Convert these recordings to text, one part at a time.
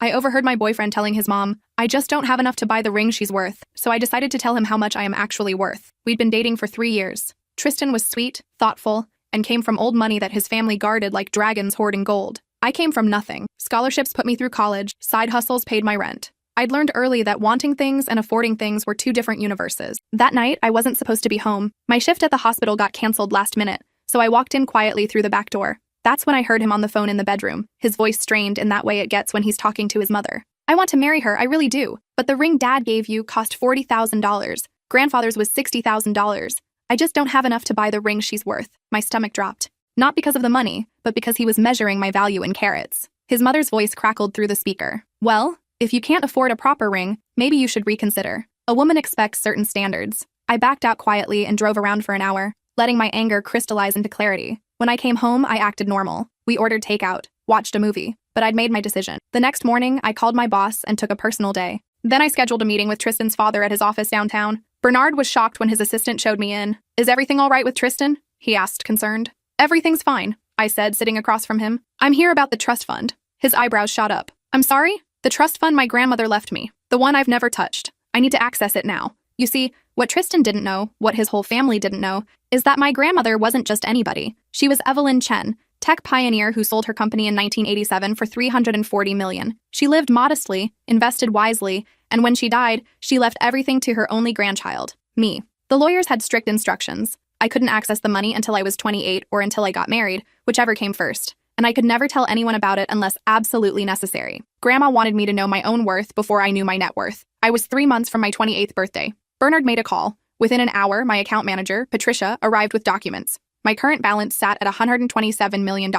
I overheard my boyfriend telling his mom, "I just don't have enough to buy the ring she's worth," so I decided to tell him how much I am actually worth. We'd been dating for 3 years. Tristan was sweet, thoughtful, and came from old money that his family guarded like dragons hoarding gold. I came from nothing. Scholarships put me through college, side hustles paid my rent. I'd learned early that wanting things and affording things were two different universes. That night, I wasn't supposed to be home. My shift at the hospital got canceled last minute, so I walked in quietly through the back door. That's when I heard him on the phone in the bedroom, his voice strained in that way it gets when he's talking to his mother. "I want to marry her, I really do. But the ring Dad gave you cost $40,000. Grandfather's was $60,000. I just don't have enough to buy the ring she's worth." My stomach dropped. Not because of the money, but because he was measuring my value in carats. His mother's voice crackled through the speaker. "Well, if you can't afford a proper ring, maybe you should reconsider. A woman expects certain standards." I backed out quietly and drove around for an hour, letting my anger crystallize into clarity. When I came home, I acted normal. We ordered takeout, watched a movie, but I'd made my decision. The next morning, I called my boss and took a personal day. Then I scheduled a meeting with Tristan's father at his office downtown. Bernard was shocked when his assistant showed me in. "Is everything all right with Tristan?" he asked, concerned. "Everything's fine," I said, sitting across from him. "I'm here about the trust fund." His eyebrows shot up. "I'm sorry? The trust fund my grandmother left me. The one I've never touched. I need to access it now." You see, what Tristan didn't know, what his whole family didn't know, is that my grandmother wasn't just anybody. She was Evelyn Chen, tech pioneer who sold her company in 1987 for $340 million. She lived modestly, invested wisely, and when she died, she left everything to her only grandchild, me. The lawyers had strict instructions. I couldn't access the money until I was 28 or until I got married, whichever came first. And I could never tell anyone about it unless absolutely necessary. Grandma wanted me to know my own worth before I knew my net worth. I was 3 months from my 28th birthday. Bernard made a call. Within an hour, my account manager, Patricia, arrived with documents. My current balance sat at $127 million,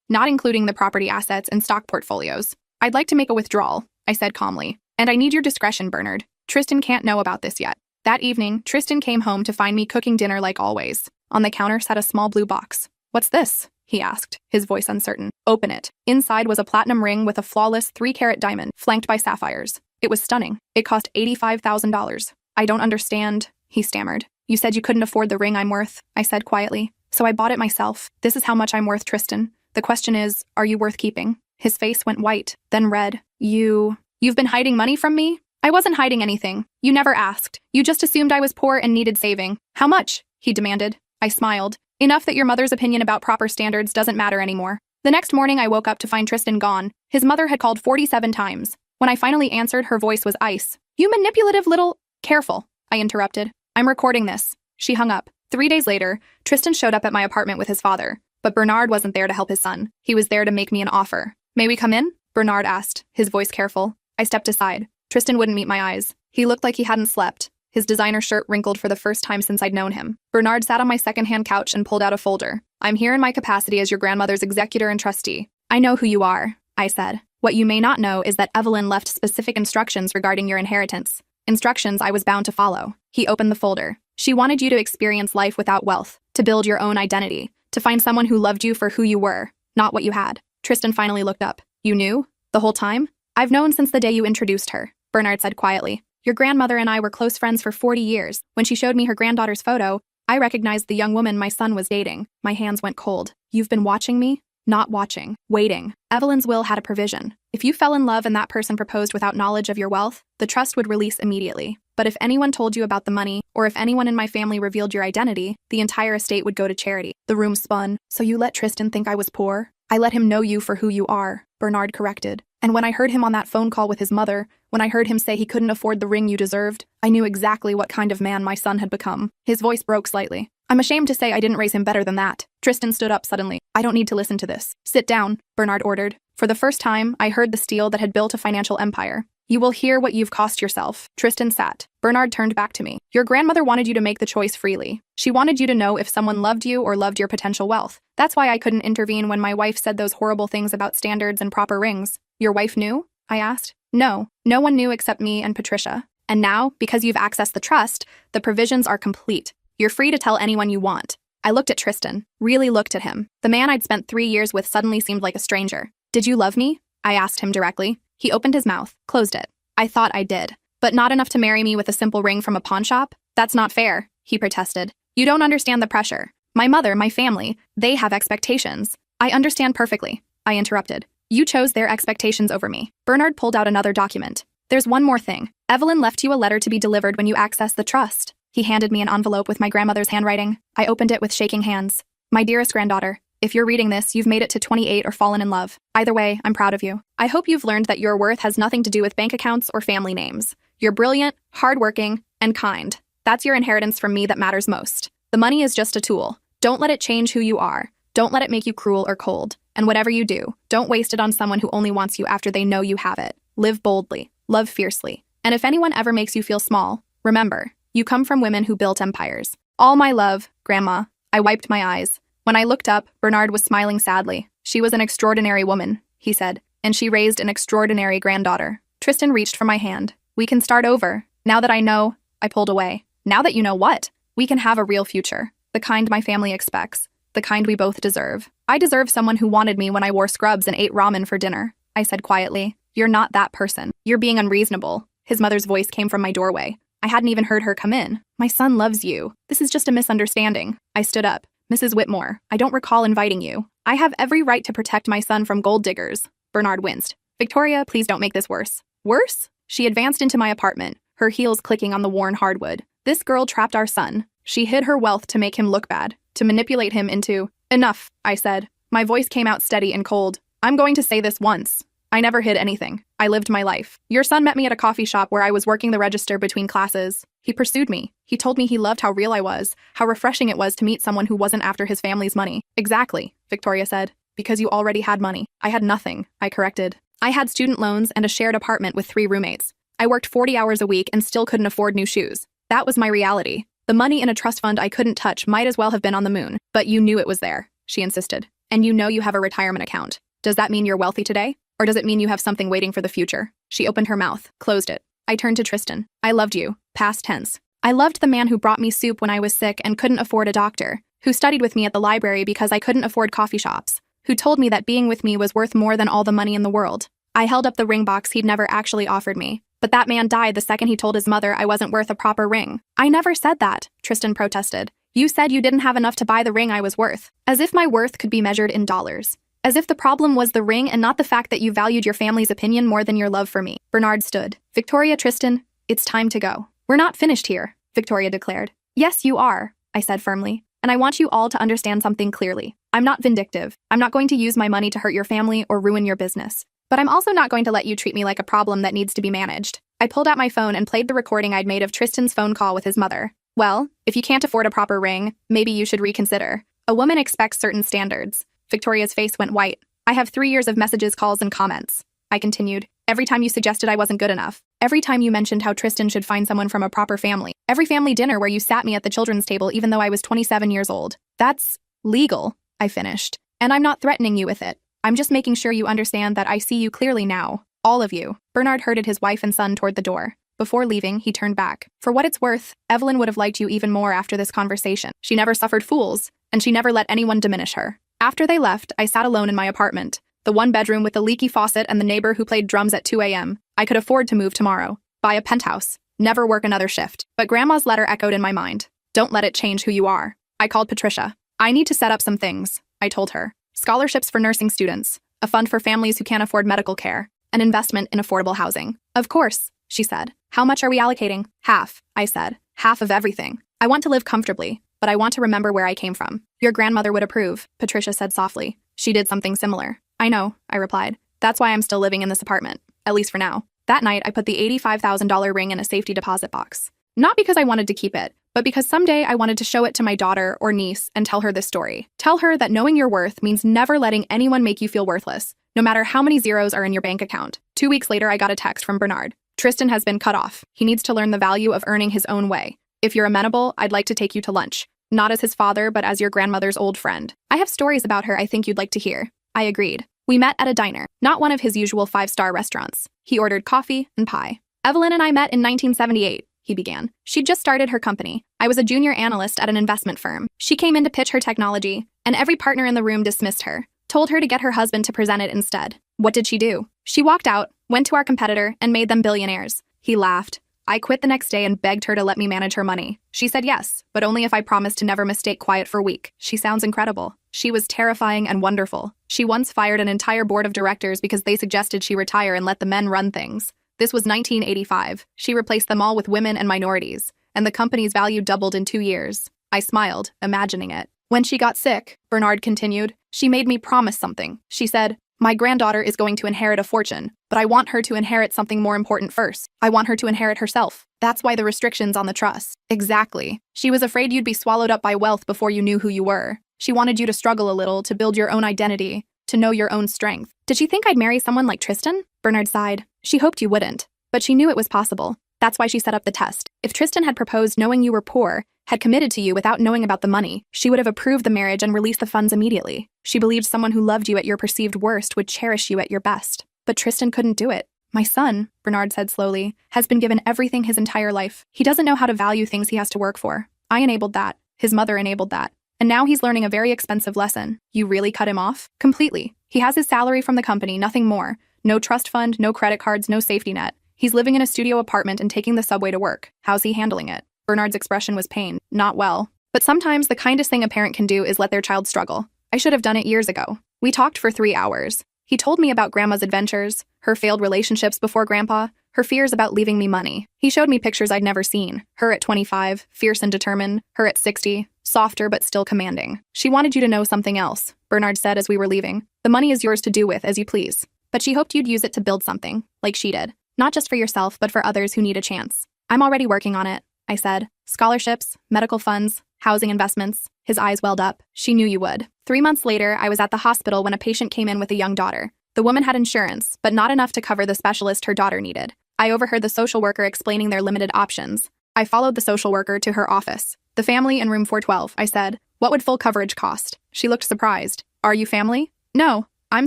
not including the property assets and stock portfolios. "I'd like to make a withdrawal," I said calmly. "And I need your discretion, Bernard. Tristan can't know about this yet." That evening, Tristan came home to find me cooking dinner like always. On the counter sat a small blue box. "What's this?" he asked, his voice uncertain. "Open it." Inside was a platinum ring with a flawless 3-carat diamond, flanked by sapphires. It was stunning. It cost $85,000. "I don't understand," he stammered. "You said you couldn't afford the ring I'm worth," I said quietly. "So I bought it myself. This is how much I'm worth, Tristan. The question is, are you worth keeping?" His face went white, then red. You've been hiding money from me?" "I wasn't hiding anything. You never asked. You just assumed I was poor and needed saving." "How much?" he demanded. I smiled. "Enough that your mother's opinion about proper standards doesn't matter anymore." The next morning, I woke up to find Tristan gone. His mother had called 47 times. When I finally answered, her voice was ice. "You manipulative little—" "Careful," I interrupted. "I'm recording this." She hung up. 3 days later, Tristan showed up at my apartment with his father. But Bernard wasn't there to help his son. He was there to make me an offer. "May we come in?" Bernard asked, his voice careful. I stepped aside. Tristan wouldn't meet my eyes. He looked like he hadn't slept. His designer shirt wrinkled for the first time since I'd known him. Bernard sat on my second-hand couch and pulled out a folder. "I'm here in my capacity as your grandmother's executor and trustee." "I know who you are," I said. "What you may not know is that Evelyn left specific instructions regarding your inheritance. Instructions I was bound to follow." He opened the folder. "She wanted you to experience life without wealth, to build your own identity, to find someone who loved you for who you were, not what you had." Tristan finally looked up. "You knew? The whole time?" "I've known since the day you introduced her," Bernard said quietly. "Your grandmother and I were close friends for 40 years. When she showed me her granddaughter's photo, I recognized the young woman my son was dating." My hands went cold. "You've been watching me?" "Not watching. Waiting." Evelyn's will had a provision. If you fell in love and that person proposed without knowledge of your wealth, the trust would release immediately. But if anyone told you about the money, or if anyone in my family revealed your identity, the entire estate would go to charity. The room spun. "So you let Tristan think I was poor?" "I let him know you for who you are," Bernard corrected. "And when I heard him on that phone call with his mother, when I heard him say he couldn't afford the ring you deserved, I knew exactly what kind of man my son had become." His voice broke slightly. "I'm ashamed to say I didn't raise him better than that." Tristan stood up suddenly. "I don't need to listen to this." "Sit down," Bernard ordered. For the first time, I heard the steel that had built a financial empire. "You will hear what you've cost yourself." Tristan sat. Bernard turned back to me. "Your grandmother wanted you to make the choice freely. She wanted you to know if someone loved you or loved your potential wealth. That's why I couldn't intervene when my wife said those horrible things about standards and proper rings." "Your wife knew?" I asked. "No. No one knew except me and Patricia. And now, because you've accessed the trust, the provisions are complete. You're free to tell anyone you want." I looked at Tristan, really looked at him. The man I'd spent 3 years with suddenly seemed like a stranger. "Did you love me?" I asked him directly. He opened his mouth, closed it. "I thought I did. But not enough to marry me with a simple ring from a pawn shop? That's not fair," he protested. "You don't understand the pressure. My mother, my family, they have expectations." "I understand perfectly," I interrupted. You chose their expectations over me. Bernard pulled out another document. There's one more thing. Evelyn left you a letter to be delivered when you access the trust. He handed me an envelope with my grandmother's handwriting. I opened it with shaking hands. My dearest granddaughter, if you're reading this, you've made it to 28 or fallen in love. Either way, I'm proud of you. I hope you've learned that your worth has nothing to do with bank accounts or family names. You're brilliant, hardworking, and kind. That's your inheritance from me that matters most. The money is just a tool. Don't let it change who you are. Don't let it make you cruel or cold. And whatever you do, don't waste it on someone who only wants you after they know you have it. Live boldly. Love fiercely. And if anyone ever makes you feel small, remember, you come from women who built empires. All my love, Grandma. I wiped my eyes. When I looked up, Bernard was smiling sadly. She was an extraordinary woman, he said, and she raised an extraordinary granddaughter. Tristan reached for my hand. We can start over. Now that I know, I pulled away. Now that you know what? We can have a real future. The kind my family expects. The kind we both deserve. I deserve someone who wanted me when I wore scrubs and ate ramen for dinner, I said quietly. You're not that person. You're being unreasonable. His mother's voice came from my doorway. I hadn't even heard her come in. My son loves you. This is just a misunderstanding. I stood up. Mrs. Whitmore, I don't recall inviting you. I have every right to protect my son from gold diggers. Bernard winced. Victoria, please don't make this worse. Worse? She advanced into my apartment, her heels clicking on the worn hardwood. This girl trapped our son. She hid her wealth to make him look bad, to manipulate him into— Enough, I said. My voice came out steady and cold. I'm going to say this once. I never hid anything. I lived my life. Your son met me at a coffee shop where I was working the register between classes. He pursued me. He told me he loved how real I was, how refreshing it was to meet someone who wasn't after his family's money. Exactly, Victoria said. Because you already had money. I had nothing, I corrected. I had student loans and a shared apartment with 3 roommates. I worked 40 hours a week and still couldn't afford new shoes. That was my reality. The money in a trust fund I couldn't touch might as well have been on the moon. But you knew it was there, she insisted. And you know you have a retirement account. Does that mean you're wealthy today? Or does it mean you have something waiting for the future? She opened her mouth, closed it. I turned to Tristan. I loved you. Past tense. I loved the man who brought me soup when I was sick and couldn't afford a doctor, who studied with me at the library because I couldn't afford coffee shops, who told me that being with me was worth more than all the money in the world. I held up the ring box he'd never actually offered me. But that man died the second he told his mother I wasn't worth a proper ring. I never said that, Tristan protested. You said you didn't have enough to buy the ring I was worth. As if my worth could be measured in dollars. As if the problem was the ring and not the fact that you valued your family's opinion more than your love for me. Bernard stood. Victoria, Tristan, it's time to go. We're not finished here, Victoria declared. Yes, you are, I said firmly. And I want you all to understand something clearly. I'm not vindictive. I'm not going to use my money to hurt your family or ruin your business. But I'm also not going to let you treat me like a problem that needs to be managed. I pulled out my phone and played the recording I'd made of Tristan's phone call with his mother. Well, if you can't afford a proper ring, maybe you should reconsider. A woman expects certain standards. Victoria's face went white. I have 3 years of messages, calls, and comments. I continued. Every time you suggested I wasn't good enough. Every time you mentioned how Tristan should find someone from a proper family. Every family dinner where you sat me at the children's table even though I was 27 years old. That's legal, I finished. And I'm not threatening you with it. I'm just making sure you understand that I see you clearly now. All of you. Bernard herded his wife and son toward the door. Before leaving, he turned back. For what it's worth, Evelyn would have liked you even more after this conversation. She never suffered fools, and she never let anyone diminish her. After they left, I sat alone in my apartment. The one bedroom with the leaky faucet and the neighbor who played drums at 2 a.m. I could afford to move tomorrow. Buy a penthouse. Never work another shift. But Grandma's letter echoed in my mind. Don't let it change who you are. I called Patricia. I need to set up some things, I told her. Scholarships for nursing students. A fund for families who can't afford medical care. An investment in affordable housing. Of course, she said. How much are we allocating? Half, I said. Half of everything. I want to live comfortably, but I want to remember where I came from. Your grandmother would approve, Patricia said softly. She did something similar. I know, I replied. That's why I'm still living in this apartment, at least for now. That night, I put the $85,000 ring in a safety deposit box. Not because I wanted to keep it, but because someday I wanted to show it to my daughter or niece and tell her this story. Tell her that knowing your worth means never letting anyone make you feel worthless, no matter how many zeros are in your bank account. 2 weeks later, I got a text from Bernard. Tristan has been cut off. He needs to learn the value of earning his own way. If you're amenable, I'd like to take you to lunch. Not as his father, but as your grandmother's old friend. I have stories about her I think you'd like to hear. I agreed. We met at a diner, not one of his usual 5-star restaurants. He ordered coffee and pie. Evelyn and I met in 1978, he began. She'd just started her company. I was a junior analyst at an investment firm. She came in to pitch her technology, and every partner in the room dismissed her, told her to get her husband to present it instead. What did she do? She walked out, went to our competitor, and made them billionaires. He laughed. I quit the next day and begged her to let me manage her money. She said yes, but only if I promised to never mistake quiet for weak. She sounds incredible. She was terrifying and wonderful. She once fired an entire board of directors because they suggested she retire and let the men run things. This was 1985. She replaced them all with women and minorities, and the company's value doubled in 2 years. I smiled, imagining it. When she got sick, Bernard continued, she made me promise something. She said, my granddaughter is going to inherit a fortune, but I want her to inherit something more important first. I want her to inherit herself. That's why the restrictions on the trust. Exactly. She was afraid you'd be swallowed up by wealth before you knew who you were. She wanted you to struggle a little, to build your own identity, to know your own strength. Did she think I'd marry someone like Tristan? Bernard sighed. She hoped you wouldn't, but she knew it was possible. That's why she set up the test. If Tristan had proposed knowing you were poor, had committed to you without knowing about the money, she would have approved the marriage and released the funds immediately. She believed someone who loved you at your perceived worst would cherish you at your best. But Tristan couldn't do it. My son, Bernard said slowly, has been given everything his entire life. He doesn't know how to value things he has to work for. I enabled that. His mother enabled that. And now he's learning a very expensive lesson. You really cut him off? Completely. He has his salary from the company, nothing more. No trust fund, no credit cards, no safety net. He's living in a studio apartment and taking the subway to work. How's he handling it? Bernard's expression was pain. Not well. But sometimes the kindest thing a parent can do is let their child struggle. I should have done it years ago. We talked for 3 hours. He told me about Grandma's adventures, her failed relationships before Grandpa, her fears about leaving me money. He showed me pictures I'd never seen. Her at 25, fierce and determined. Her at 60, softer but still commanding. She wanted you to know something else, Bernard said as we were leaving. The money is yours to do with as you please. But she hoped you'd use it to build something, like she did. Not just for yourself, but for others who need a chance. I'm already working on it, I said. Scholarships, medical funds, housing investments. His eyes welled up. She knew you would. 3 months later, I was at the hospital when a patient came in with a young daughter. The woman had insurance, but not enough to cover the specialist her daughter needed. I overheard the social worker explaining their limited options. I followed the social worker to her office. The family in room 412, I said. What would full coverage cost? She looked surprised. Are you family? No, I'm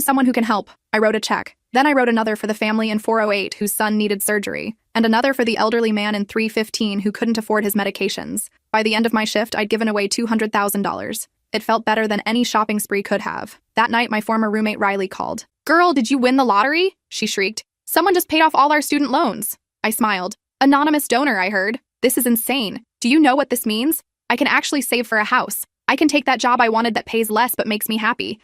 someone who can help. I wrote a check. Then I wrote another for the family in 408 whose son needed surgery, and another for the elderly man in 315 who couldn't afford his medications. By the end of my shift, I'd given away $200,000. It felt better than any shopping spree could have. That night, my former roommate Riley called. Girl, did you win the lottery? She shrieked. Someone just paid off all our student loans. I smiled. Anonymous donor, I heard. This is insane. Do you know what this means? I can actually save for a house. I can take that job I wanted that pays less but makes me happy.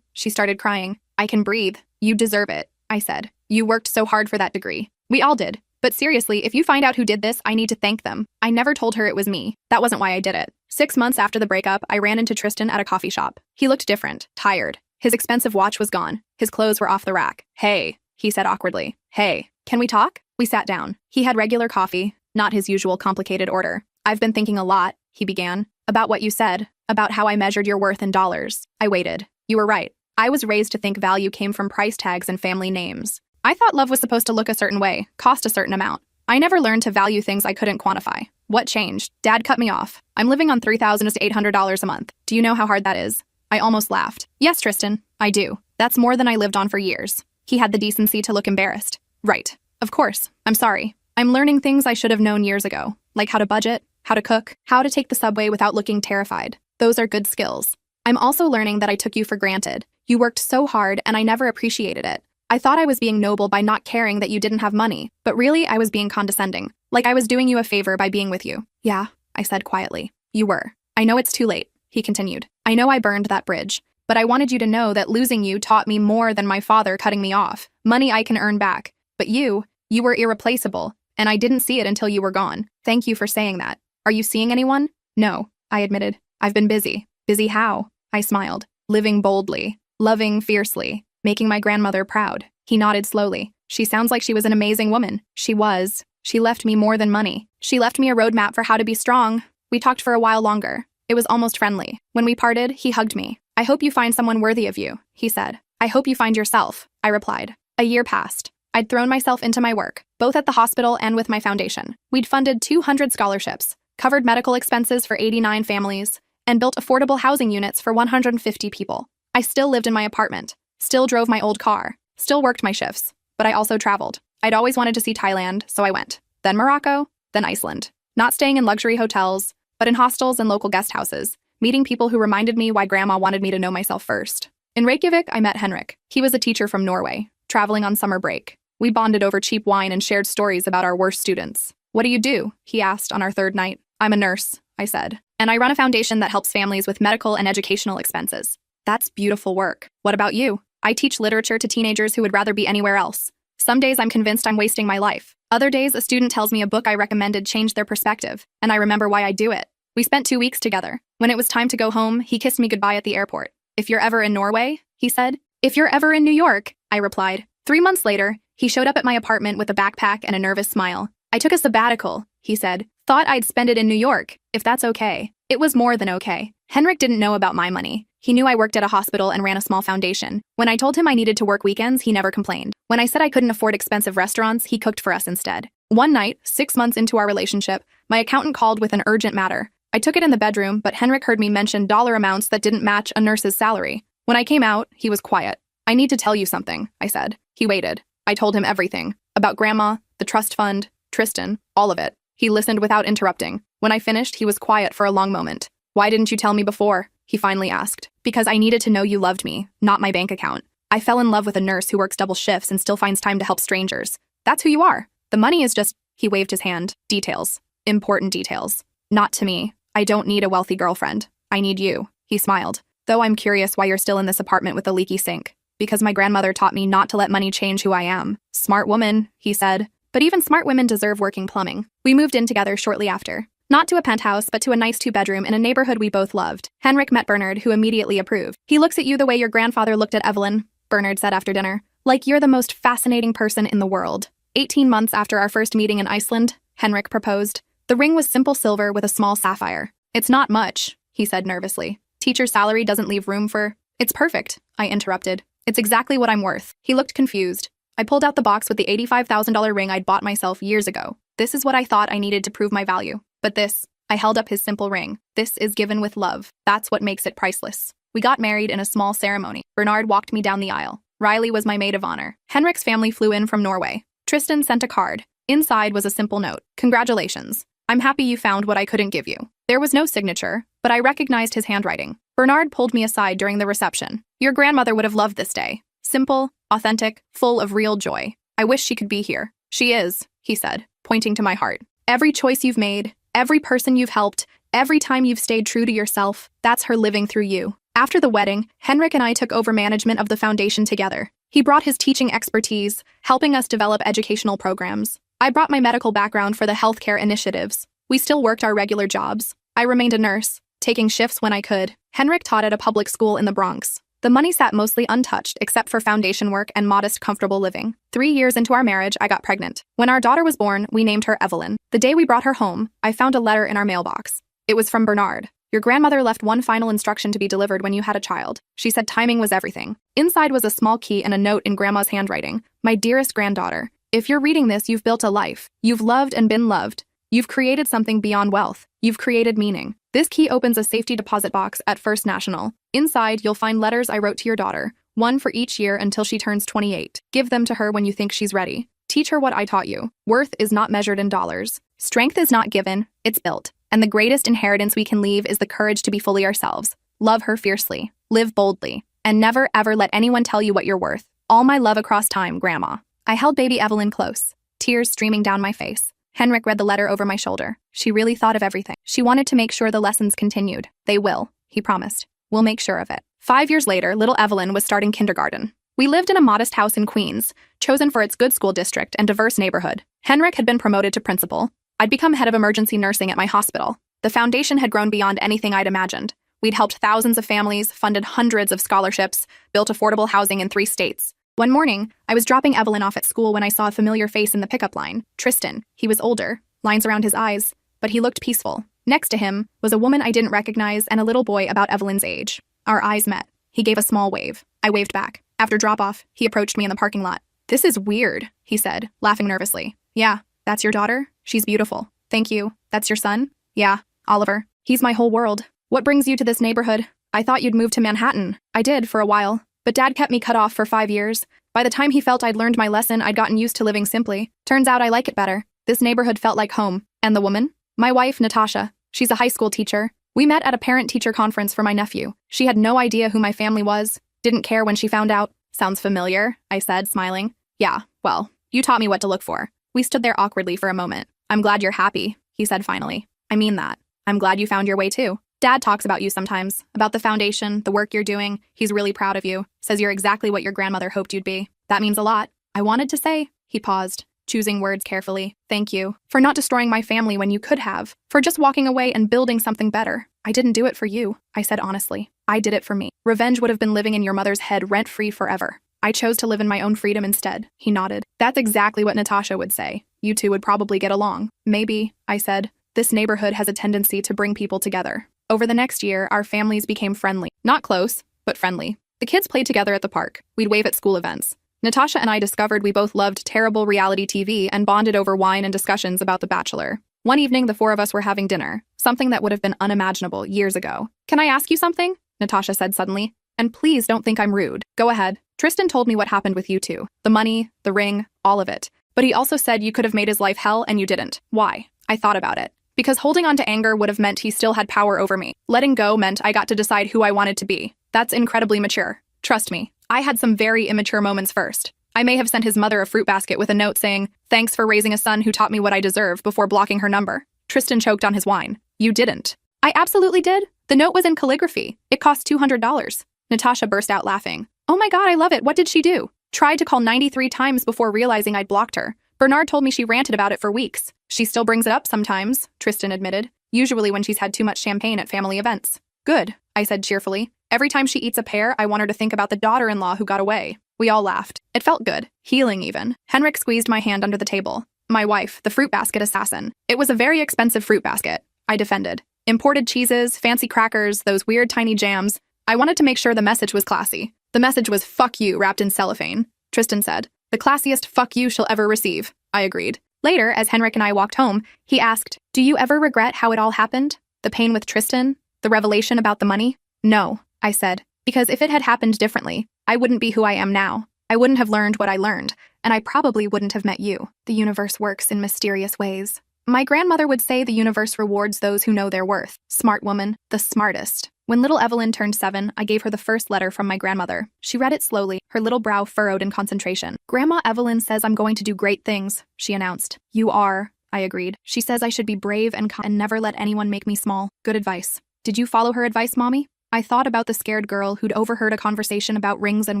She started crying. I can breathe. You deserve it, I said. You worked so hard for that degree. We all did. But seriously, if you find out who did this, I need to thank them. I never told her it was me. That wasn't why I did it. 6 months after the breakup, I ran into Tristan at a coffee shop. He looked different, tired. His expensive watch was gone. His clothes were off the rack. Hey, he said awkwardly. Hey, can we talk? We sat down. He had regular coffee, not his usual complicated order. I've been thinking a lot, he began, about what you said, about how I measured your worth in dollars. I waited. You were right. I was raised to think value came from price tags and family names. I thought love was supposed to look a certain way, cost a certain amount. I never learned to value things I couldn't quantify. What changed? Dad cut me off. I'm living on $3,000 to $800 a month. Do you know how hard that is? I almost laughed. Yes, Tristan, I do. That's more than I lived on for years. He had the decency to look embarrassed. Right. Of course. I'm sorry. I'm learning things I should have known years ago, like how to budget, how to cook, how to take the subway without looking terrified. Those are good skills. I'm also learning that I took you for granted. You worked so hard and I never appreciated it. I thought I was being noble by not caring that you didn't have money, but really I was being condescending, like I was doing you a favor by being with you. Yeah, I said quietly. You were. I know it's too late, he continued. I know I burned that bridge, but I wanted you to know that losing you taught me more than my father cutting me off. Money I can earn back. But you were irreplaceable, and I didn't see it until you were gone. Thank you for saying that. Are you seeing anyone? No, I admitted. I've been busy. Busy how? I smiled. Living boldly. Loving fiercely. Making my grandmother proud. He nodded slowly. She sounds like she was an amazing woman. She was. She left me more than money. She left me a roadmap for how to be strong. We talked for a while longer. It was almost friendly. When we parted, he hugged me. I hope you find someone worthy of you, he said. I hope you find yourself, I replied. A year passed. I'd thrown myself into my work, both at the hospital and with my foundation. We'd funded 200 scholarships, covered medical expenses for 89 families, and built affordable housing units for 150 people. I still lived in my apartment, still drove my old car, still worked my shifts, but I also traveled. I'd always wanted to see Thailand, so I went. Then Morocco, then Iceland. Not staying in luxury hotels, but in hostels and local guest houses, meeting people who reminded me why Grandma wanted me to know myself first. In Reykjavik, I met Henrik. He was a teacher from Norway, traveling on summer break. We bonded over cheap wine and shared stories about our worst students. What do you do? He asked on our third night. I'm a nurse, I said. And I run a foundation that helps families with medical and educational expenses. That's beautiful work. What about you? I teach literature to teenagers who would rather be anywhere else. Some days I'm convinced I'm wasting my life. Other days, a student tells me a book I recommended changed their perspective, and I remember why I do it. We spent 2 weeks together. When it was time to go home, he kissed me goodbye at the airport. If you're ever in Norway, he said. If you're ever in New York, I replied. 3 months later, he showed up at my apartment with a backpack and a nervous smile. I took a sabbatical, he said. Thought I'd spend it in New York, if that's okay. It was more than okay. Henrik didn't know about my money. He knew I worked at a hospital and ran a small foundation. When I told him I needed to work weekends, he never complained. When I said I couldn't afford expensive restaurants, he cooked for us instead. One night, 6 months into our relationship, my accountant called with an urgent matter. I took it in the bedroom, but Henrik heard me mention dollar amounts that didn't match a nurse's salary. When I came out, he was quiet. I need to tell you something, I said. He waited. I told him everything. About Grandma, the trust fund, Tristan, all of it. He listened without interrupting. When I finished, he was quiet for a long moment. Why didn't you tell me before? He finally asked. Because I needed to know you loved me, not my bank account. I fell in love with a nurse who works double shifts and still finds time to help strangers. That's who you are. The money is just, he waved his hand, details. Important details. Not to me. I don't need a wealthy girlfriend. I need you. He smiled. Though I'm curious why you're still in this apartment with the leaky sink. Because my grandmother taught me not to let money change who I am. Smart woman, he said. But even smart women deserve working plumbing. We moved in together shortly after. Not to a penthouse, but to a nice 2-bedroom in a neighborhood we both loved. Henrik met Bernard, who immediately approved. He looks at you the way your grandfather looked at Evelyn, Bernard said after dinner. Like you're the most fascinating person in the world. 18 months after our first meeting in Iceland, Henrik proposed. The ring was simple silver with a small sapphire. It's not much, he said nervously. Teacher's salary doesn't leave room for... It's perfect, I interrupted. It's exactly what I'm worth. He looked confused. I pulled out the box with the $85,000 ring I'd bought myself years ago. This is what I thought I needed to prove my value. But this, I held up his simple ring. This is given with love. That's what makes it priceless. We got married in a small ceremony. Bernard walked me down the aisle. Riley was my maid of honor. Henrik's family flew in from Norway. Tristan sent a card. Inside was a simple note. Congratulations. I'm happy you found what I couldn't give you. There was no signature, but I recognized his handwriting. Bernard pulled me aside during the reception. Your grandmother would have loved this day. Simple, authentic, full of real joy. I wish she could be here. She is, he said, pointing to my heart. Every choice you've made, every person you've helped, every time you've stayed true to yourself, that's her living through you. After the wedding, Henrik and I took over management of the foundation together. He brought his teaching expertise, helping us develop educational programs. I brought my medical background for the healthcare initiatives. We still worked our regular jobs. I remained a nurse, taking shifts when I could. Henrik taught at a public school in the Bronx. The money sat mostly untouched except for foundation work and modest, comfortable living. 3 years into our marriage, I got pregnant. When our daughter was born, we named her Evelyn. The day we brought her home, I found a letter in our mailbox. It was from Bernard. Your grandmother left one final instruction to be delivered when you had a child. She said timing was everything. Inside was a small key and a note in Grandma's handwriting. My dearest granddaughter, if you're reading this, you've built a life. You've loved and been loved. You've created something beyond wealth. You've created meaning. This key opens a safety deposit box at First National. Inside, you'll find letters I wrote to your daughter, one for each year until she turns 28. Give them to her when you think she's ready. Teach her what I taught you. Worth is not measured in dollars. Strength is not given, it's built. And the greatest inheritance we can leave is the courage to be fully ourselves. Love her fiercely. Live boldly. And never, ever let anyone tell you what you're worth. All my love across time, Grandma. I held baby Evelyn close, tears streaming down my face. Henrik read the letter over my shoulder. She really thought of everything. She wanted to make sure the lessons continued. They will, he promised. We'll make sure of it. 5 years later, little Evelyn was starting kindergarten. We lived in a modest house in Queens, chosen for its good school district and diverse neighborhood. Henrik had been promoted to principal. I'd become head of emergency nursing at my hospital. The foundation had grown beyond anything I'd imagined. We'd helped thousands of families, funded hundreds of scholarships, built affordable housing in 3 states. One morning, I was dropping Evelyn off at school when I saw a familiar face in the pickup line. Tristan. He was older, lines around his eyes, but he looked peaceful. Next to him was a woman I didn't recognize and a little boy about Evelyn's age. Our eyes met. He gave a small wave. I waved back. After drop-off, he approached me in the parking lot. This is weird, he said, laughing nervously. Yeah, that's your daughter? She's beautiful. Thank you. That's your son? Yeah, Oliver. He's my whole world. What brings you to this neighborhood? I thought you'd moved to Manhattan. I did for a while. But Dad kept me cut off for 5 years. By the time he felt I'd learned my lesson, I'd gotten used to living simply. Turns out I like it better. This neighborhood felt like home. And the woman? My wife, Natasha. She's a high school teacher. We met at a parent-teacher conference for my nephew. She had no idea who my family was. Didn't care when she found out. Sounds familiar, I said, smiling. Yeah, well, you taught me what to look for. We stood there awkwardly for a moment. I'm glad you're happy, he said finally. I mean that. I'm glad you found your way too. Dad talks about you sometimes, about the foundation, the work you're doing. He's really proud of you, says you're exactly what your grandmother hoped you'd be. That means a lot. I wanted to say, he paused, choosing words carefully. Thank you for not destroying my family when you could have, for just walking away and building something better. I didn't do it for you, I said honestly. I did it for me. Revenge would have been living in your mother's head rent-free forever. I chose to live in my own freedom instead, he nodded. That's exactly what Natasha would say. You two would probably get along. Maybe, I said. This neighborhood has a tendency to bring people together. Over the next year, our families became friendly. Not close, but friendly. The kids played together at the park. We'd wave at school events. Natasha and I discovered we both loved terrible reality TV and bonded over wine and discussions about The Bachelor. One evening, the four of us were having dinner, something that would have been unimaginable years ago. Can I ask you something? Natasha said suddenly. And please don't think I'm rude. Go ahead. Tristan told me what happened with you two. The money, the ring, all of it. But he also said you could have made his life hell and you didn't. Why? I thought about it. Because holding on to anger would have meant he still had power over me. Letting go meant I got to decide who I wanted to be. That's incredibly mature. Trust me, I had some very immature moments first. I may have sent his mother a fruit basket with a note saying, "Thanks for raising a son who taught me what I deserve," before blocking her number. Tristan choked on his wine. You didn't. I absolutely did. The note was in calligraphy. It cost $200. Natasha burst out laughing. Oh my God, I love it. What did she do? Tried to call 93 times before realizing I'd blocked her. Bernard told me she ranted about it for weeks. She still brings it up sometimes, Tristan admitted, usually when she's had too much champagne at family events. Good, I said cheerfully. Every time she eats a pear, I want her to think about the daughter-in-law who got away. We all laughed. It felt good, healing even. Henrik squeezed my hand under the table. My wife, the fruit basket assassin. It was a very expensive fruit basket, I defended. Imported cheeses, fancy crackers, those weird tiny jams. I wanted to make sure the message was classy. The message was "fuck you" wrapped in cellophane, Tristan said. The classiest "fuck you" she'll ever receive, I agreed. Later, as Henrik and I walked home, he asked, do you ever regret how it all happened? The pain with Tristan? The revelation about the money? No, I said, because if it had happened differently, I wouldn't be who I am now. I wouldn't have learned what I learned, and I probably wouldn't have met you. The universe works in mysterious ways. My grandmother would say the universe rewards those who know their worth. Smart woman, the smartest. When little Evelyn turned 7, I gave her the first letter from my grandmother. She read it slowly, her little brow furrowed in concentration. Grandma Evelyn says I'm going to do great things, she announced. You are, I agreed. She says I should be brave and kind and never let anyone make me small. Good advice. Did you follow her advice, Mommy? I thought about the scared girl who'd overheard a conversation about rings and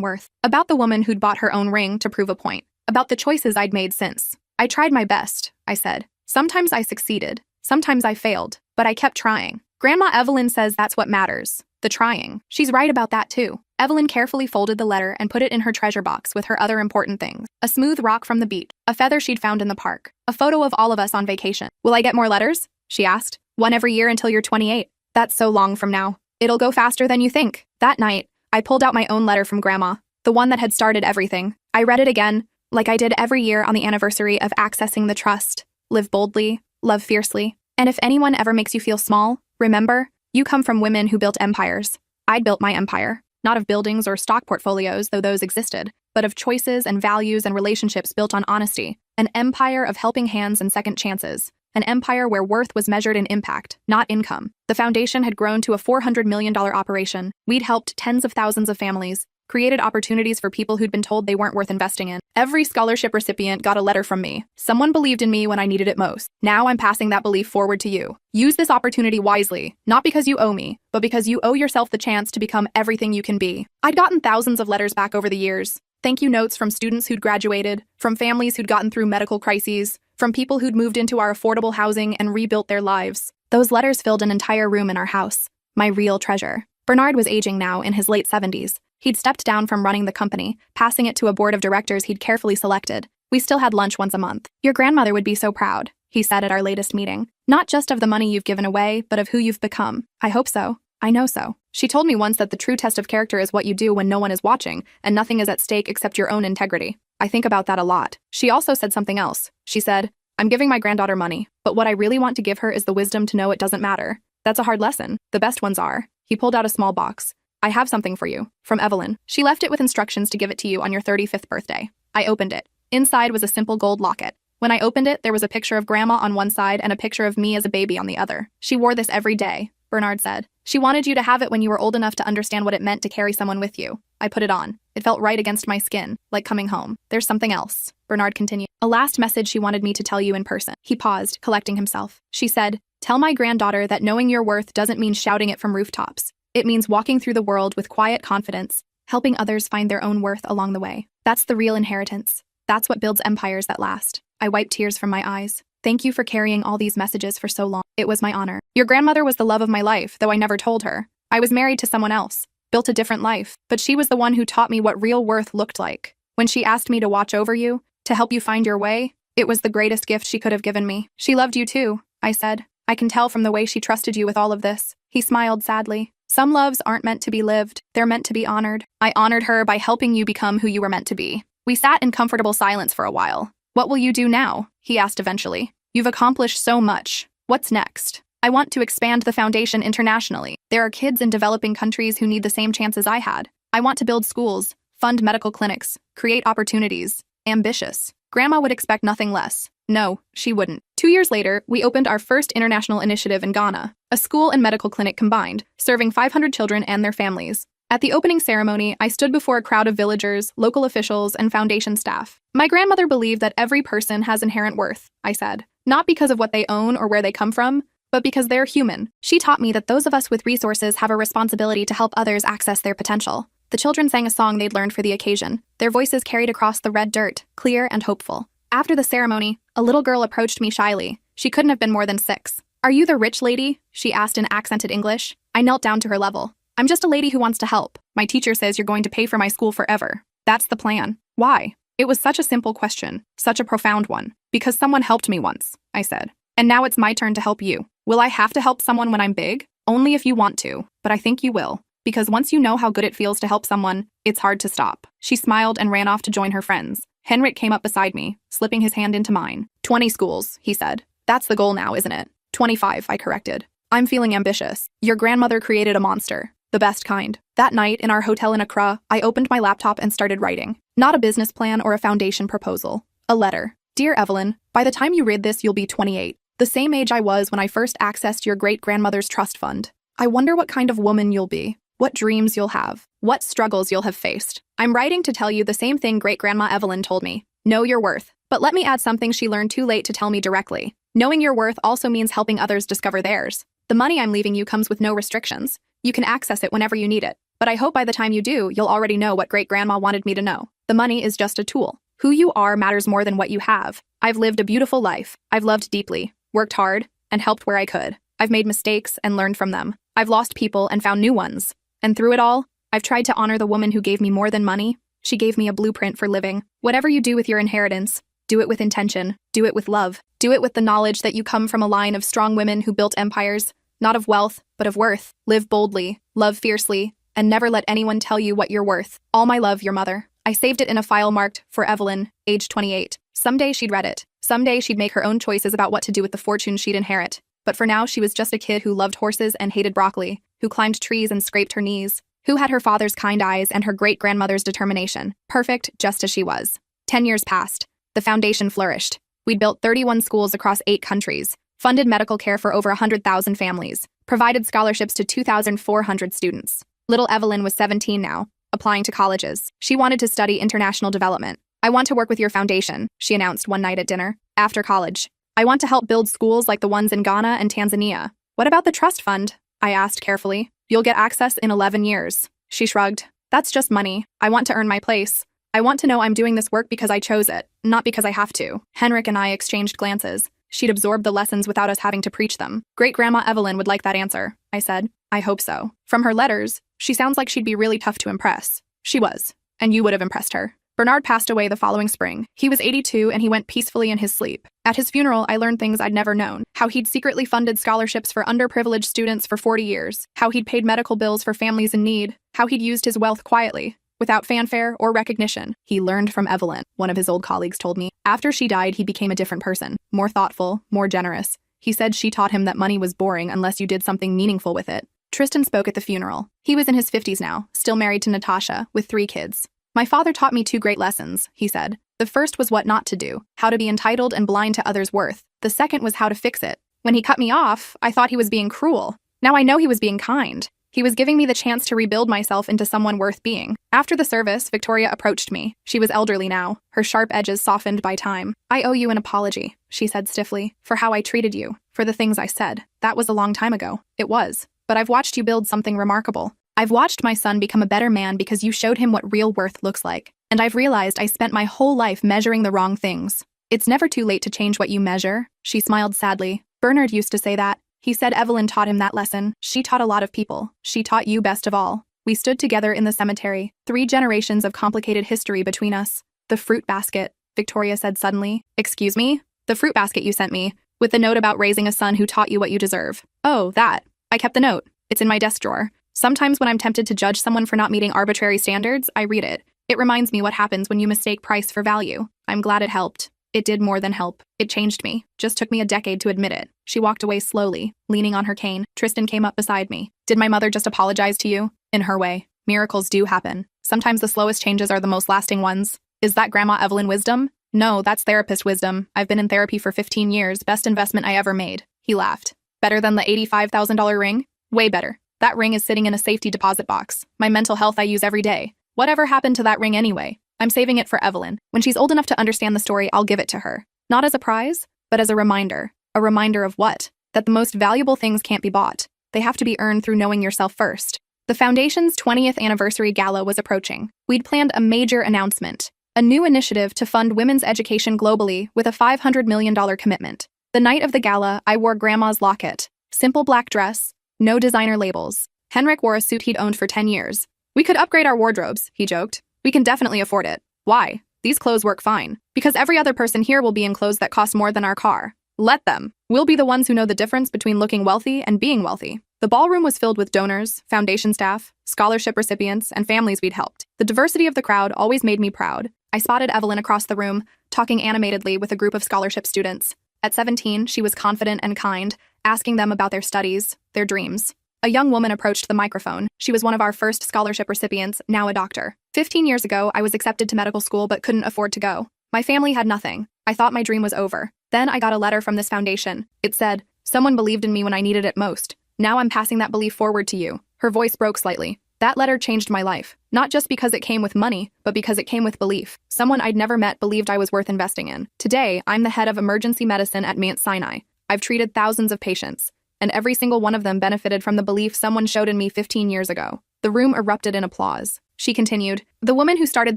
worth. About the woman who'd bought her own ring to prove a point. About the choices I'd made since. I tried my best, I said. Sometimes I succeeded. Sometimes I failed. But I kept trying. Grandma Evelyn says that's what matters. The trying. She's right about that too. Evelyn carefully folded the letter and put it in her treasure box with her other important things. A smooth rock from the beach. A feather she'd found in the park. A photo of all of us on vacation. Will I get more letters? She asked. One every year until you're 28. That's so long from now. It'll go faster than you think. That night, I pulled out my own letter from Grandma. The one that had started everything. I read it again, like I did every year on the anniversary of accessing the trust. Live boldly. Love fiercely. And if anyone ever makes you feel small, remember, you come from women who built empires. I'd built my empire. Not of buildings or stock portfolios, though those existed, but of choices and values and relationships built on honesty. An empire of helping hands and second chances. An empire where worth was measured in impact, not income. The foundation had grown to a $400 million operation. We'd helped tens of thousands of families, created opportunities for people who'd been told they weren't worth investing in. Every scholarship recipient got a letter from me. Someone believed in me when I needed it most. Now I'm passing that belief forward to you. Use this opportunity wisely, not because you owe me, but because you owe yourself the chance to become everything you can be. I'd gotten thousands of letters back over the years. Thank you notes from students who'd graduated, from families who'd gotten through medical crises, from people who'd moved into our affordable housing and rebuilt their lives. Those letters filled an entire room in our house. My real treasure. Bernard was aging now, in his late 70s. He'd stepped down from running the company, passing it to a board of directors he'd carefully selected. We still had lunch once a month. Your grandmother would be so proud, he said at our latest meeting. Not just of the money you've given away, but of who you've become. I hope so. I know so. She told me once that the true test of character is what you do when no one is watching, and nothing is at stake except your own integrity. I think about that a lot. She also said something else. She said, I'm giving my granddaughter money, but what I really want to give her is the wisdom to know it doesn't matter. That's a hard lesson. The best ones are. He pulled out a small box. I have something for you. From Evelyn. She left it with instructions to give it to you on your 35th birthday. I opened it. Inside was a simple gold locket. When I opened it, there was a picture of Grandma on one side and a picture of me as a baby on the other. She wore this every day, Bernard said. She wanted you to have it when you were old enough to understand what it meant to carry someone with you. I put it on. It felt right against my skin, like coming home. There's something else, Bernard continued. A last message she wanted me to tell you in person. He paused, collecting himself. She said, "Tell my granddaughter that knowing your worth doesn't mean shouting it from rooftops. It means walking through the world with quiet confidence, helping others find their own worth along the way. That's the real inheritance. That's what builds empires that last." I wiped tears from my eyes. Thank you for carrying all these messages for so long. It was my honor. Your grandmother was the love of my life, though I never told her. I was married to someone else, built a different life, but she was the one who taught me what real worth looked like. When she asked me to watch over you, to help you find your way, it was the greatest gift she could have given me. She loved you too, I said. I can tell from the way she trusted you with all of this. He smiled sadly. Some loves aren't meant to be lived, they're meant to be honored. I honored her by helping you become who you were meant to be. We sat in comfortable silence for a while. What will you do now? He asked eventually. You've accomplished so much. What's next? I want to expand the foundation internationally. There are kids in developing countries who need the same chances I had. I want to build schools, fund medical clinics, create opportunities. Ambitious. Grandma would expect nothing less. No, she wouldn't. 2 years later, we opened our first international initiative in Ghana, a school and medical clinic combined, serving 500 children and their families. At the opening ceremony, I stood before a crowd of villagers, local officials, and foundation staff. My grandmother believed that every person has inherent worth, I said. Not because of what they own or where they come from, but because they're human. She taught me that those of us with resources have a responsibility to help others access their potential. The children sang a song they'd learned for the occasion. Their voices carried across the red dirt, clear and hopeful. After the ceremony, a little girl approached me shyly. She couldn't have been more than 6. Are you the rich lady? She asked in accented English. I knelt down to her level. I'm just a lady who wants to help. My teacher says you're going to pay for my school forever. That's the plan. Why? It was such a simple question, such a profound one. Because someone helped me once, I said. And now it's my turn to help you. Will I have to help someone when I'm big? Only if you want to, but I think you will. Because once you know how good it feels to help someone, it's hard to stop. She smiled and ran off to join her friends. Henrik came up beside me, slipping his hand into mine. 20 schools, he said. That's the goal now, isn't it? 25, I corrected. I'm feeling ambitious. Your grandmother created a monster. The best kind. That night, in our hotel in Accra, I opened my laptop and started writing. Not a business plan or a foundation proposal. A letter. Dear Evelyn, by the time you read this, you'll be 28. The same age I was when I first accessed your great-grandmother's trust fund. I wonder what kind of woman you'll be. What dreams you'll have. What struggles you'll have faced. I'm writing to tell you the same thing great-grandma Evelyn told me. Know your worth. But let me add something she learned too late to tell me directly. Knowing your worth also means helping others discover theirs. The money I'm leaving you comes with no restrictions. You can access it whenever you need it. But I hope by the time you do, you'll already know what great-grandma wanted me to know. The money is just a tool. Who you are matters more than what you have. I've lived a beautiful life. I've loved deeply, worked hard, and helped where I could. I've made mistakes and learned from them. I've lost people and found new ones. And through it all, I've tried to honor the woman who gave me more than money. She gave me a blueprint for living. Whatever you do with your inheritance, do it with intention. Do it with love. Do it with the knowledge that you come from a line of strong women who built empires, not of wealth, but of worth. Live boldly, love fiercely, and never let anyone tell you what you're worth. All my love, your mother. I saved it in a file marked, for Evelyn, age 28. Someday she'd read it. Someday she'd make her own choices about what to do with the fortune she'd inherit. But for now, she was just a kid who loved horses and hated broccoli, who climbed trees and scraped her knees, who had her father's kind eyes and her great-grandmother's determination. Perfect, just as she was. 10 years passed. The foundation flourished. We'd built 31 schools across 8 countries, funded medical care for over 100,000 families, provided scholarships to 2,400 students. Little Evelyn was 17 now, applying to colleges. She wanted to study international development. I want to work with your foundation, she announced one night at dinner. After college, I want to help build schools like the ones in Ghana and Tanzania. What about the trust fund? I asked carefully. You'll get access in 11 years. She shrugged. That's just money. I want to earn my place. I want to know I'm doing this work because I chose it, not because I have to. Henrik and I exchanged glances. She'd absorbed the lessons without us having to preach them. Great-grandma Evelyn would like that answer, I said. I hope so. From her letters, she sounds like she'd be really tough to impress. She was, and you would have impressed her. Bernard passed away the following spring. He was 82 and he went peacefully in his sleep. At his funeral, I learned things I'd never known. How he'd secretly funded scholarships for underprivileged students for 40 years. How he'd paid medical bills for families in need. How he'd used his wealth quietly, without fanfare or recognition. He learned from Evelyn, one of his old colleagues told me. After she died, he became a different person. More thoughtful, more generous. He said she taught him that money was boring unless you did something meaningful with it. Tristan spoke at the funeral. He was in his 50s now, still married to Natasha, with 3 kids. My father taught me 2 great lessons, he said. The first was what not to do, how to be entitled and blind to others' worth. The second was how to fix it. When he cut me off, I thought he was being cruel. Now I know he was being kind. He was giving me the chance to rebuild myself into someone worth being. After the service, Victoria approached me. She was elderly now, her sharp edges softened by time. "I owe you an apology," she said stiffly, "for how I treated you, for the things I said. That was a long time ago. It was. But I've watched you build something remarkable. I've watched my son become a better man because you showed him what real worth looks like. And I've realized I spent my whole life measuring the wrong things. It's never too late to change what you measure." She smiled sadly. "Bernard used to say that. He said Evelyn taught him that lesson. She taught a lot of people. She taught you best of all." We stood together in the cemetery, 3 generations of complicated history between us. "The fruit basket," Victoria said suddenly. "Excuse me?" "The fruit basket you sent me, with the note about raising a son who taught you what you deserve." "Oh, that. I kept the note. It's in my desk drawer. Sometimes when I'm tempted to judge someone for not meeting arbitrary standards, I read it. It reminds me what happens when you mistake price for value. I'm glad it helped. It did more than help. It changed me. Just took me a decade to admit it." She walked away slowly, leaning on her cane. Tristan came up beside me. "Did my mother just apologize to you?" "In her way. Miracles do happen. Sometimes the slowest changes are the most lasting ones." "Is that Grandma Evelyn wisdom?" "No, that's therapist wisdom. I've been in therapy for 15 years. Best investment I ever made." He laughed. "Better than the $85,000 ring?" "Way better. That ring is sitting in a safety deposit box. My mental health I use every day. Whatever happened to that ring anyway? I'm saving it for Evelyn. When she's old enough to understand the story, I'll give it to her. Not as a prize, but as a reminder. A reminder of what? That the most valuable things can't be bought. They have to be earned through knowing yourself first." The Foundation's 20th anniversary gala was approaching. We'd planned a major announcement. A new initiative to fund women's education globally with a $500 million commitment. The night of the gala, I wore Grandma's locket. Simple black dress, no designer labels. Henrik wore a suit he'd owned for 10 years. "We could upgrade our wardrobes," he joked. "We can definitely afford it." "Why? These clothes work fine." "Because every other person here will be in clothes that cost more than our car. Let them. We'll be the ones who know the difference between looking wealthy and being wealthy." The ballroom was filled with donors, foundation staff, scholarship recipients, and families we'd helped. The diversity of the crowd always made me proud. I spotted Evelyn across the room, talking animatedly with a group of scholarship students. At 17, she was confident and kind, asking them about their studies, their dreams. A young woman approached the microphone. She was one of our first scholarship recipients, now a doctor. 15 years ago, I was accepted to medical school but couldn't afford to go. My family had nothing. I thought my dream was over. Then I got a letter from this foundation. It said, "Someone believed in me when I needed it most. Now I'm passing that belief forward to you." Her voice broke slightly. "That letter changed my life. Not just because it came with money, but because it came with belief. Someone I'd never met believed I was worth investing in. Today, I'm the head of emergency medicine at Mount Sinai. I've treated thousands of patients, and every single one of them benefited from the belief someone showed in me 15 years ago." The room erupted in applause. She continued, "The woman who started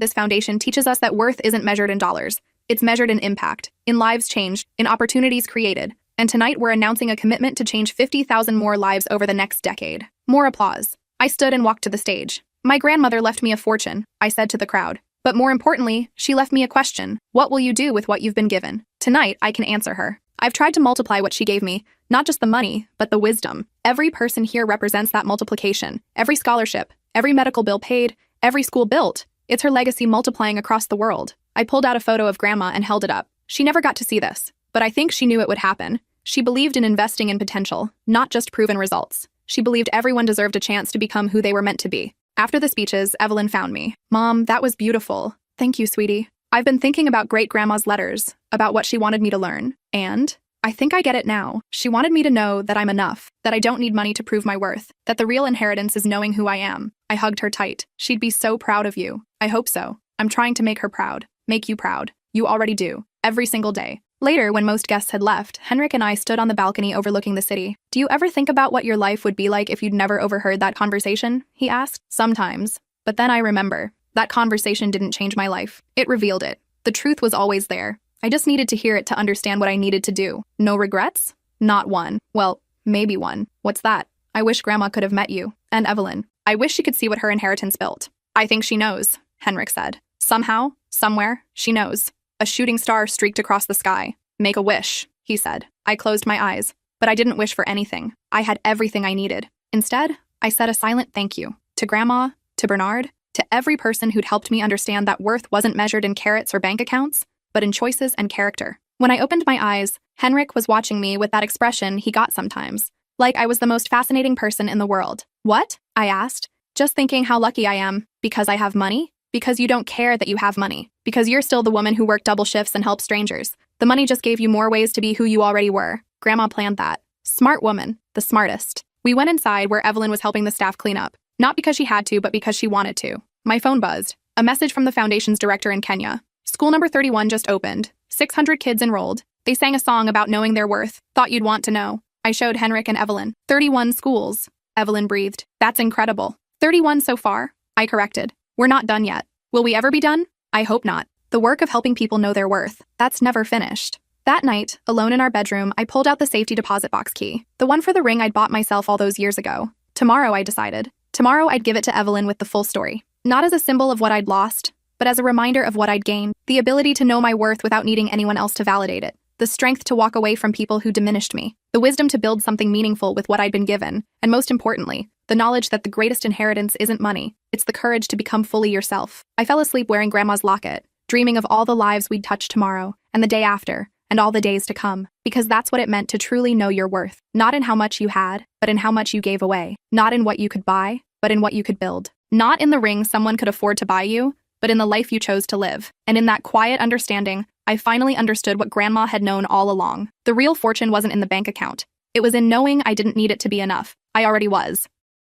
this foundation teaches us that worth isn't measured in dollars. It's measured in impact, in lives changed, in opportunities created. And tonight we're announcing a commitment to change 50,000 more lives over the next decade." More applause. I stood and walked to the stage. "My grandmother left me a fortune," I said to the crowd. "But more importantly, she left me a question. What will you do with what you've been given?" Tonight, I can answer her. I've tried to multiply what she gave me, not just the money, but the wisdom. Every person here represents that multiplication. Every scholarship, every medical bill paid, every school built. It's her legacy multiplying across the world. I pulled out a photo of Grandma and held it up. She never got to see this, but I think she knew it would happen. She believed in investing in potential, not just proven results. She believed everyone deserved a chance to become who they were meant to be. After the speeches, Evelyn found me. "Mom, that was beautiful." "Thank you, sweetie. I've been thinking about great-grandma's letters, about what she wanted me to learn, and I think I get it now. She wanted me to know that I'm enough, that I don't need money to prove my worth, that the real inheritance is knowing who I am." I hugged her tight. "She'd be so proud of you." "I hope so. I'm trying to make her proud. Make you proud. You already do. Every single day." Later, when most guests had left, Henrik and I stood on the balcony overlooking the city. "Do you ever think about what your life would be like if you'd never overheard that conversation?" he asked. "Sometimes. But then I remember. That conversation didn't change my life. It revealed it. The truth was always there. I just needed to hear it to understand what I needed to do. No regrets? Not one. Well, maybe one. What's that? I wish Grandma could have met you. And Evelyn. I wish she could see what her inheritance built." "I think she knows," Henrik said. "Somehow, somewhere, she knows." A shooting star streaked across the sky. "Make a wish," he said. I closed my eyes, but I didn't wish for anything. I had everything I needed. Instead, I said a silent thank you. To Grandma, to Bernard, to every person who'd helped me understand that worth wasn't measured in carrots or bank accounts, but in choices and character. When I opened my eyes, Henrik was watching me with that expression he got sometimes, like I was the most fascinating person in the world. "What?" I asked, just thinking how lucky I am. "Because I have money?" "Because you don't care that you have money. Because you're still the woman who worked double shifts and helped strangers. The money just gave you more ways to be who you already were. Grandma planned that. Smart woman, the smartest." We went inside where Evelyn was helping the staff clean up. Not because she had to, but because she wanted to. My phone buzzed. A message from the foundation's director in Kenya. School number 31 just opened. 600 kids enrolled. They sang a song about knowing their worth. Thought you'd want to know. I showed Henrik and Evelyn. 31 schools. Evelyn breathed. That's incredible. 31 so far? I corrected. We're not done yet. Will we ever be done? I hope not. The work of helping people know their worth, that's never finished. That night, alone in our bedroom, I pulled out the safety deposit box key. The one for the ring I'd bought myself all those years ago. Tomorrow, I decided. Tomorrow, I'd give it to Evelyn with the full story. Not as a symbol of what I'd lost, but as a reminder of what I'd gained. The ability to know my worth without needing anyone else to validate it. The strength to walk away from people who diminished me. The wisdom to build something meaningful with what I'd been given. And most importantly, the knowledge that the greatest inheritance isn't money. It's the courage to become fully yourself. I fell asleep wearing Grandma's locket, dreaming of all the lives we'd touch tomorrow, and the day after, and all the days to come. Because that's what it meant to truly know your worth. Not in how much you had, but in how much you gave away. Not in what you could buy, but in what you could build. Not in the ring someone could afford to buy you, but in the life you chose to live. And in that quiet understanding, I finally understood what Grandma had known all along. The real fortune wasn't in the bank account. It was in knowing I didn't need it to be enough. I already was.